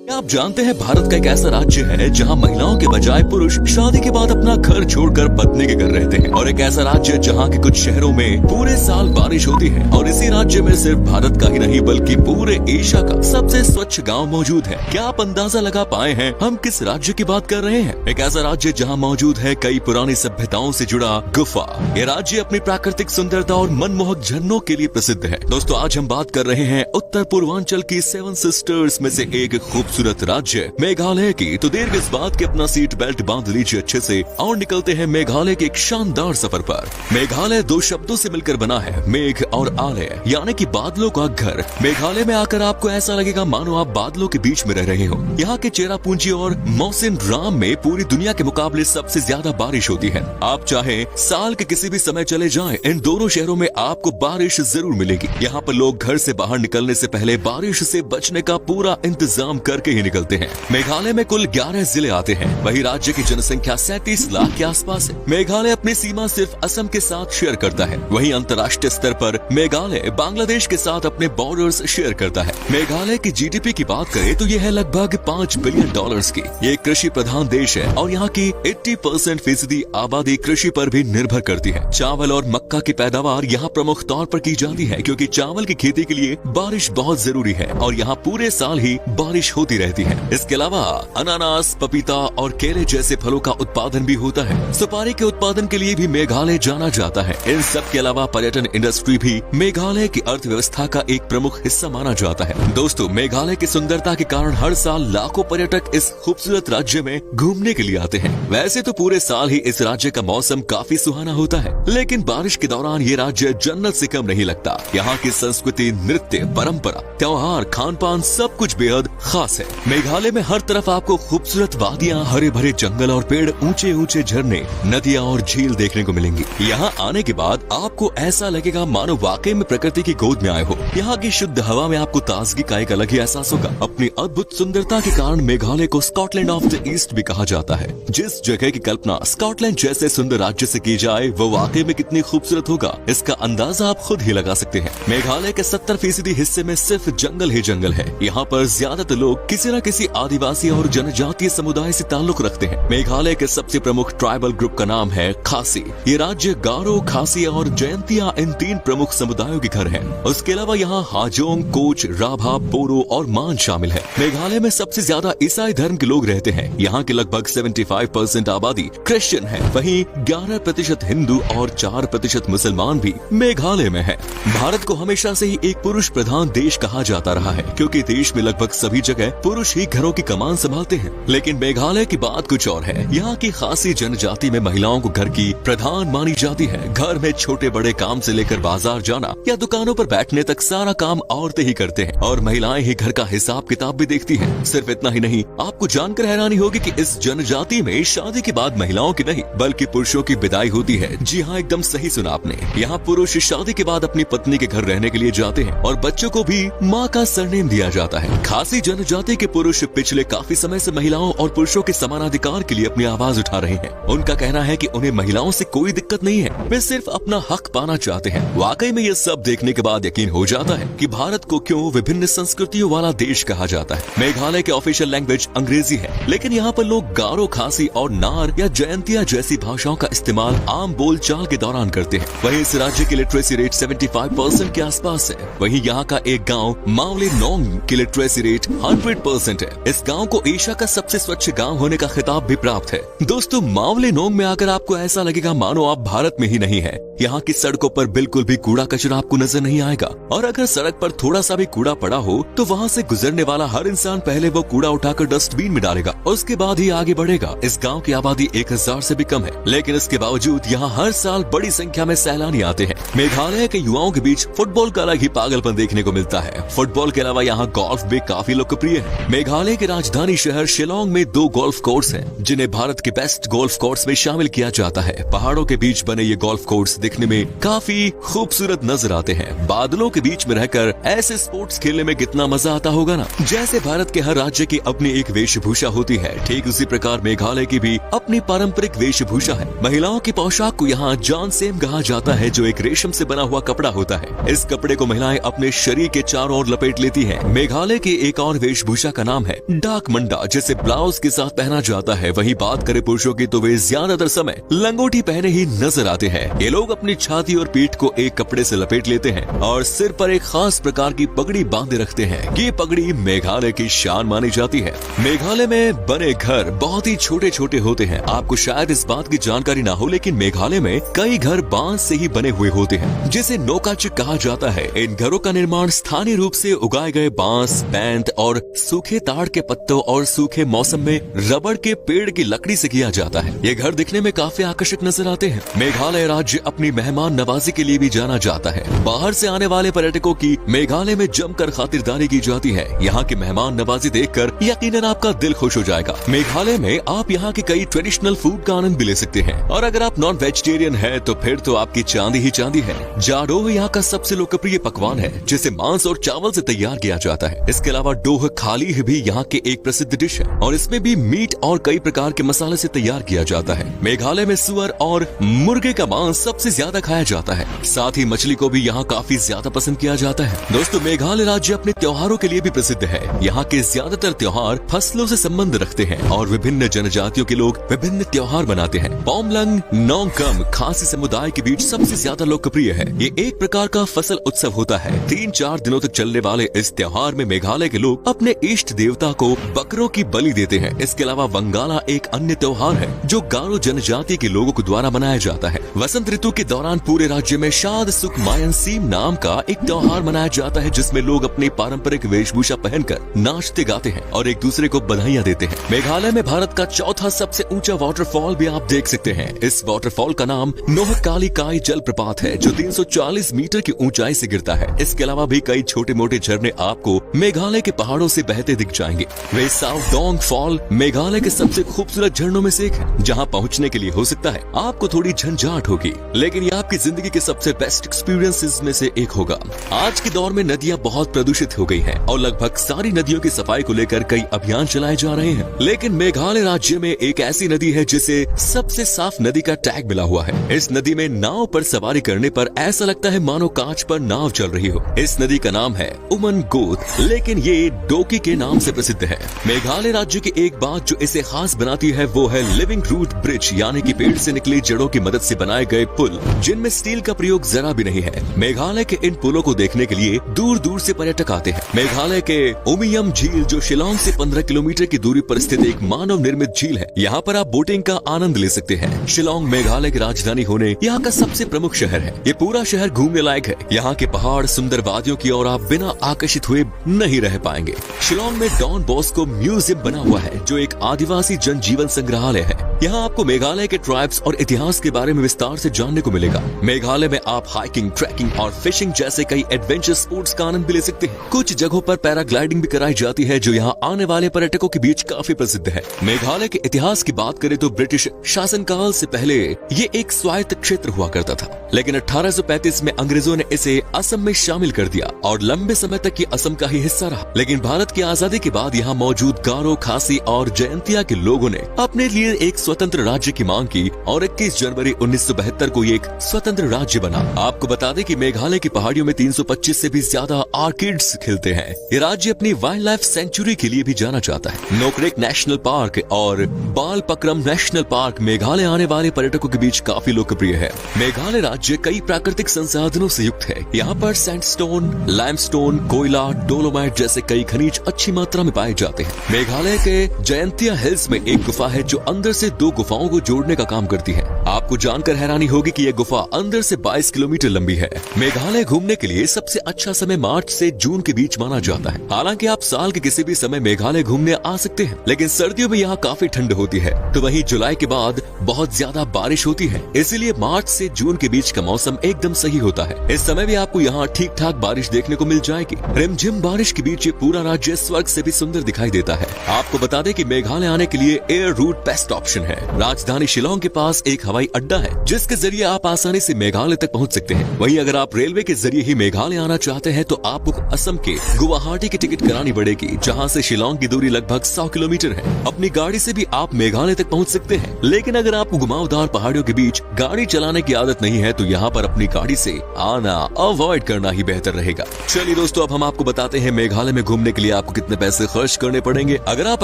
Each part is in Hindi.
आप जानते हैं भारत का एक ऐसा राज्य है जहां महिलाओं के बजाय पुरुष शादी के बाद अपना घर छोड़कर पत्नी के घर रहते हैं, और एक ऐसा राज्य जहां के कुछ शहरों में पूरे साल बारिश होती है। और इसी राज्य में सिर्फ भारत का ही नहीं बल्कि पूरे एशिया का सबसे स्वच्छ गांव मौजूद है। क्या आप अंदाजा लगा पाए हैं हम किस राज्य की बात कर रहे हैं? एक ऐसा राज्य जहाँ मौजूद है कई पुरानी सभ्यताओं से जुड़ा गुफा। ये राज्य अपनी प्राकृतिक सुंदरता और मनमोहक झरनों के लिए प्रसिद्ध है। दोस्तों, आज हम बात कर रहे हैं उत्तर पूर्वांचल की 7 सिस्टर्स में से एक खूबसूरत राज्य मेघालय की। तो देर किस बात की अपना सीट बेल्ट बांध लीजिए अच्छे से और निकलते हैं मेघालय के एक शानदार सफर पर। मेघालय 2 शब्दों से मिलकर बना है, मेघ और आलय, यानी कि बादलों का घर। मेघालय में आकर आपको ऐसा लगेगा मानो आप बादलों के बीच में रह रहे हो। यहाँ के चेरापूंजी और मौसिन राम में पूरी दुनिया के मुकाबले सबसे ज्यादा बारिश होती है। आप चाहे साल के किसी भी समय चले जाएं, इन दोनों शहरों में आपको बारिश जरूर मिलेगी। यहाँ पर लोग घर से बाहर निकलने से पहले बारिश से बचने का पूरा इंतजाम करके ही निकलते हैं। मेघालय में कुल 11 जिले आते हैं। वही राज्य की जनसंख्या 37 लाख के आसपास है। मेघालय अपनी सीमा सिर्फ असम के साथ शेयर करता है। वहीं अंतर्राष्ट्रीय स्तर पर मेघालय बांग्लादेश के साथ अपने बॉर्डर्स शेयर करता है। मेघालय की जीडीपी की बात करें तो यह है लगभग $5 बिलियन की। ये कृषि प्रधान देश है और यहाँ की 80% आबादी कृषि पर भी निर्भर करती है। चावल और मक्का की पैदावार यहाँ प्रमुख तौर पर की जाती है, क्योंकि चावल की खेती के लिए बारिश बहुत जरूरी है और यहाँ पूरे साल ही बारिश होती रहती है। इसके अलावा अनानास, पपीता और केले जैसे फलों का उत्पादन भी होता है। सुपारी के उत्पादन के लिए भी मेघालय जाना जाता है। इन सब के अलावा पर्यटन इंडस्ट्री भी मेघालय की अर्थव्यवस्था का एक प्रमुख हिस्सा माना जाता है। दोस्तों, मेघालय की सुंदरता के कारण हर साल लाखों पर्यटक इस खूबसूरत राज्य में घूमने के लिए आते हैं। वैसे तो पूरे साल ही इस राज्य का मौसम काफी सुहाना होता है, लेकिन बारिश के दौरान ये राज्य जन्नत से कम नहीं लगता। यहाँ की संस्कृति, नृत्य, परंपरा, त्योहार, खान पान सब कुछ बेहद खास है। मेघालय में हर तरफ आपको खूबसूरत वादियां, हरे भरे जंगल और पेड़, ऊंचे ऊंचे झरने, नदियां और झील देखने को मिलेंगी। यहाँ आने के बाद आपको ऐसा लगेगा मानो वाकई में प्रकृति की गोद में आए हो। यहाँ की शुद्ध हवा में आपको ताजगी का एक अलग ही एहसास होगा। अपनी अद्भुत सुंदरता के कारण मेघालय को स्कॉटलैंड ऑफ द ईस्ट भी कहा जाता है। जिस जगह की कल्पना स्कॉटलैंड जैसे सुंदर राज्य से की जाए वो वाकई में कितनी खूबसूरत होगा, इसका अंदाजा आप खुद ही लगा सकते हैं। मेघालय के 70% हिस्से में सिर्फ जंगल ही जंगल है। यहाँ पर ज्यादातर लोग किसी न किसी आदिवासी और जनजातीय समुदाय से ताल्लुक रखते हैं। मेघालय के सबसे प्रमुख ट्राइबल ग्रुप का नाम है खासी। ये राज्य गारो, खासी और जयंतिया इन 3 प्रमुख समुदायों के घर है। उसके अलावा यहाँ हाजोंग, कोच, राभा, बोरो और मान शामिल है। मेघालय में सबसे ज्यादा ईसाई धर्म के लोग रहते हैं। यहाँ की लगभग 75% आबादी क्रिश्चियन है। वहीं 11% हिंदू और 4% मुसलमान भी मेघालय में है। भारत को हमेशा से ही एक पुरुष प्रधान देश कहा जाता रहा है, क्योंकि देश में लगभग सभी जगह पुरुष ही घरों की कमान संभालते हैं। लेकिन मेघालय की बात कुछ और है। यहाँ की खासी जनजाति में महिलाओं को घर की प्रधान मानी जाती है। घर में छोटे बड़े काम से लेकर बाजार जाना या दुकानों पर बैठने तक सारा काम औरतें ही करते हैं और महिलाएं ही घर का हिसाब किताब भी देखती हैं। सिर्फ इतना ही नहीं, आपको जानकर हैरानी होगी कि इस जनजाति में शादी के बाद महिलाओं की नहीं बल्कि पुरुषों की विदाई होती है। जी हाँ, एकदम सही सुना आपने। यहाँ पुरुष शादी के बाद अपनी पत्नी के घर रहने के लिए जाते हैं और बच्चों को भी माँ का सरनेम दिया जाता है। खासी जनजाति के पुरुष पिछले काफी समय से महिलाओं और पुरुषों के समानाधिकार के लिए अपनी आवाज उठा रहे हैं। उनका कहना है कि उन्हें महिलाओं से कोई दिक्कत नहीं है, वे सिर्फ अपना हक पाना चाहते हैं। वाकई में ये सब देखने के बाद यकीन हो जाता है कि भारत को क्यों विभिन्न संस्कृतियों वाला देश कहा जाता है। मेघालय के ऑफिशियल लैंग्वेज अंग्रेजी है, लेकिन यहाँ पर लोग गारो, खासी और नार या जयंतिया जैसी भाषाओं का इस्तेमाल आम बोल चाल के दौरान करते हैं। वहीं इस राज्य की लिटरेसी रेट 75% के आसपास है। वहीं यहाँ का एक गाँव मावली नोंग की लिटरेसी रेट 100% है। इस गांव को एशिया का सबसे स्वच्छ गांव होने का खिताब भी प्राप्त है। दोस्तों, मावली नोंग में आकर आपको ऐसा लगेगा मानो आप भारत में ही नहीं है। यहाँ की सड़कों पर बिल्कुल भी कूड़ा कचरा आपको नजर नहीं आएगा, और अगर सड़क पर थोड़ा सा भी कूड़ा पड़ा हो तो वहाँ से गुजरने वाला हर इंसान पहले वो कूड़ा उठाकर डस्टबिन में डालेगा और उसके बाद ही आगे बढ़ेगा। इस गाँव की आबादी 1000 से भी कम है, लेकिन इसके बावजूद यहाँ हर साल बड़ी संख्या में सैलानी आते हैं। मेघालय के युवाओं के बीच फुटबॉल का अलग ही पागलपन देखने को मिलता है। फुटबॉल के अलावा यहाँ गोल्फ भी काफी लोकप्रिय है। मेघालय की राजधानी शहर शिलोंग में 2 गोल्फ कोर्स हैं, जिन्हें भारत के बेस्ट गोल्फ कोर्स में शामिल किया जाता है। पहाड़ों के बीच बने ये गोल्फ कोर्स दिखने में काफी खूबसूरत नजर आते हैं। बादलों के बीच में रहकर ऐसे स्पोर्ट्स खेलने में कितना मजा आता होगा ना। जैसे भारत के हर राज्य की अपनी एक वेशभूषा होती है, ठीक उसी प्रकार मेघालय की भी अपनी पारंपरिक वेशभूषा है। महिलाओं की पोशाक को यहाँ जानसेम कहा जाता है, जो एक रेशम से बना हुआ कपड़ा होता है। इस कपड़े को महिलाएं अपने शरीर के चारों ओर लपेट लेती हैं। मेघालय की एक और वेशभूषा वेशभूषा का नाम है डाक मंडा, जिसे ब्लाउज के साथ पहना जाता है। वहीं बात करें पुरुषों की तो वे ज्यादातर समय लंगोटी पहने ही नजर आते हैं। ये लोग अपनी छाती और पीठ को एक कपड़े से लपेट लेते हैं और सिर पर एक खास प्रकार की पगड़ी बांधे रखते हैं। ये पगड़ी मेघालय की शान मानी जाती है। मेघालय में बने घर बहुत ही छोटे छोटे होते हैं। आपको शायद इस बात की जानकारी ना हो, लेकिन मेघालय में कई घर बांस से ही बने हुए होते हैं, जिसे नोकाचिक कहा जाता है। इन घरों का निर्माण स्थानीय रूप से उगाए गए बांस, बैंत और सूखे ताड़ के पत्तों और सूखे मौसम में रबड़ के पेड़ की लकड़ी से किया जाता है। ये घर दिखने में काफी आकर्षक नजर आते हैं। मेघालय राज्य अपनी मेहमान नवाजी के लिए भी जाना जाता है। बाहर से आने वाले पर्यटकों की मेघालय में जमकर खातिरदारी की जाती है। यहाँ की मेहमान नवाजी देखकर यकीनन आपका दिल खुश हो जाएगा। मेघालय में आप यहाँ के कई ट्रेडिशनल फूड का आनंद भी ले सकते हैं, और अगर आप नॉन वेजिटेरियन हैं तो फिर तो आपकी चांदी ही चांदी है। जाडोह यहाँ का सबसे लोकप्रिय पकवान है, जिसे मांस और चावल से तैयार किया जाता है। इसके अलावा डोह खाली भी यहाँ के एक प्रसिद्ध डिश है, और इसमें भी मीट और कई प्रकार के मसाले से तैयार किया जाता है। मेघालय में सुअर और मुर्गे का मांस सबसे ज्यादा खाया जाता है। साथ ही मछली को भी यहाँ काफी ज्यादा पसंद किया जाता है। दोस्तों, मेघालय राज्य अपने त्योहारों के लिए भी प्रसिद्ध है। यहाँ के ज्यादातर त्योहार फसलों से संबंध रखते हैं और विभिन्न जनजातियों के लोग विभिन्न त्योहार मनाते हैं। पोमलंग नोंगकम खासी समुदाय के बीच सबसे ज्यादा लोकप्रिय है। ये एक प्रकार का फसल उत्सव होता है। 3-4 दिनों तक चलने वाले इस त्योहार में मेघालय के लोग अपने इष्ट देवता को बकरों की बलि देते हैं। इसके अलावा वंगाला एक अन्य त्योहार है जो गारो जनजाति के लोगों के द्वारा मनाया जाता है। वसंत ऋतु के दौरान पूरे राज्य में शाद सुख मायन सीम नाम का एक त्योहार मनाया जाता है, जिसमें लोग अपनी पारंपरिक वेशभूषा पहनकर नाचते गाते हैं और एक दूसरे को बधाइयाँ देते हैं। मेघालय में भारत का चौथा सबसे ऊंचा वाटरफॉल भी आप देख सकते हैं। इस वाटरफॉल का नाम नोहकाली काई जलप्रपात है, जो 340 मीटर की ऊंचाई से गिरता है। इसके अलावा भी कई छोटे मोटे झरने आपको मेघालय के पहाड़ों से बहते दिख जाएंगे। वे साउथ डोंग फॉल मेघालय के सबसे खूबसूरत झरनों में से एक है, जहां पहुंचने के लिए हो सकता है आपको थोड़ी झंझाट होगी, लेकिन ये आपकी जिंदगी के सबसे बेस्ट एक्सपीरियंसेस में से एक होगा। आज के दौर में नदियां बहुत प्रदूषित हो गई हैं और लगभग सारी नदियों की सफाई को लेकर कई अभियान चलाए जा रहे हैं, लेकिन मेघालय राज्य में एक ऐसी नदी है जिसे सबसे साफ नदी का टैग मिला हुआ है। इस नदी में नाव पर सवारी करने पर ऐसा लगता है मानो कांच पर नाव चल रही हो। इस नदी का नाम है उमन गोत, लेकिन ये डोकी के नाम से प्रसिद्ध है। मेघालय राज्य की एक बात जो इसे खास बनाती है वो है लिविंग रूट ब्रिज, यानी कि पेड़ से निकली जड़ों की मदद से बनाए गए पुल, जिनमें स्टील का प्रयोग जरा भी नहीं है। मेघालय के इन पुलों को देखने के लिए दूर दूर से पर्यटक आते हैं। मेघालय के उमियम झील, जो शिलांग से 15 किलोमीटर की दूरी पर स्थित एक मानव निर्मित झील है, यहाँ पर आप बोटिंग का आनंद ले सकते हैं। शिलांग मेघालय की राजधानी होने यहाँ का सबसे प्रमुख शहर है। ये पूरा शहर घूमने लायक है। यहाँ के पहाड़, सुंदर वादियों की ओर आप बिना आकर्षित हुए नहीं रह पाएंगे। शिलांग में डॉन बॉस्को म्यूजियम बना हुआ है, जो एक आदिवासी जनजीवन संग्रहालय है। यहाँ आपको मेघालय के ट्राइब्स और इतिहास के बारे में विस्तार से जानने को मिलेगा। मेघालय में आप हाइकिंग, ट्रैकिंग और फिशिंग जैसे कई एडवेंचर स्पोर्ट्स का आनंद भी ले सकते हैं। कुछ जगहों पर पैराग्लाइडिंग भी कराई जाती है, जो यहाँ आने वाले पर्यटकों के बीच काफी प्रसिद्ध है। मेघालय के इतिहास की बात करें तो ब्रिटिश शासनकाल से पहले ये एक स्वायत्त क्षेत्र हुआ करता था, लेकिन 1835 में अंग्रेजों ने इसे असम में शामिल कर दिया और लंबे समय तक ये असम का ही हिस्सा रहा। लेकिन भारत की आजादी के बाद यहाँ मौजूद गारो, खासी और जयंतिया के लोगों ने अपने लिए एक स्वतंत्र राज्य की मांग की और 21 जनवरी 1972 को ये एक स्वतंत्र राज्य बना। आपको बता दें कि मेघालय की पहाड़ियों में 325 से भी ज्यादा आर्किड्स खिलते हैं। ये राज्य अपनी वाइल्ड लाइफ सेंचुरी के लिए भी जाना जाता है। नोकरेक नेशनल पार्क और बालपक्रम नेशनल पार्क मेघालय आने वाले पर्यटकों के बीच काफी लोकप्रिय है। मेघालय राज्य कई प्राकृतिक संसाधनों से युक्त है। यहाँ पर सैंडस्टोन, लाइमस्टोन, कोयला, डोलोमाइट जैसे कई खनिज अच्छी मात्रा में पाए जाते हैं। मेघालय के जयंतिया हिल्स में एक गुफा है जो अंदर से 2 गुफाओं को जोड़ने का काम करती है। आपको जानकर हैरानी होगी कि यह गुफा अंदर से 22 किलोमीटर लंबी है। मेघालय घूमने के लिए सबसे अच्छा समय मार्च से जून के बीच माना जाता है। हालांकि आप साल के किसी भी समय मेघालय घूमने आ सकते हैं, लेकिन सर्दियों में यहाँ काफी ठंड होती है, तो वहीं जुलाई के बाद बहुत ज्यादा बारिश होती है। इसीलिए मार्च से जून के बीच का मौसम एकदम सही होता है। इस समय भी आपको यहाँ ठीक ठाक बारिश देखने को मिल जाएगी। रिमझिम बारिश के बीच ये पूरा राज्य स्वर्ग से भी सुंदर दिखाई देता है। आपको बता दें कि मेघालय आने के लिए एयर रूट बेस्ट ऑप्शन है। राजधानी शिलांग के पास एक हवाई हवाई अड्डा है जिसके जरिए आप आसानी से मेघालय तक पहुंच सकते हैं। वहीं अगर आप रेलवे के जरिए ही मेघालय आना चाहते हैं तो आपको असम के गुवाहाटी की टिकट करानी पड़ेगी, जहां से शिलोंग की दूरी लगभग 100 किलोमीटर है। अपनी गाड़ी से भी आप मेघालय तक पहुंच सकते हैं, लेकिन अगर आपको घुमावदार पहाड़ियों के बीच गाड़ी चलाने की आदत नहीं है तो यहाँ पर अपनी गाड़ी से आना अवॉइड करना ही बेहतर रहेगा। चलिए दोस्तों, अब हम आपको बताते हैं मेघालय में घूमने के लिए आपको कितने पैसे खर्च करने पड़ेंगे। अगर आप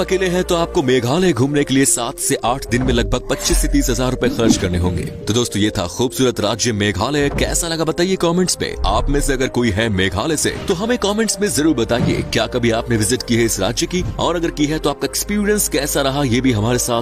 अकेले हैं तो आपको मेघालय घूमने के लिए 7 से 8 दिन में लगभग 25 से 30 हजार रुपए खर्च करने होंगे। तो दोस्तों, ये था खूबसूरत राज्य मेघालय। कैसा लगा बताइए कमेंट्स पे। आप में से अगर कोई है मेघालय से तो हमें कमेंट्स में जरूर बताइए क्या कभी आपने विजिट की है इस राज्य की, और अगर की है तो आपका एक्सपीरियंस कैसा रहा ये भी हमारे साथ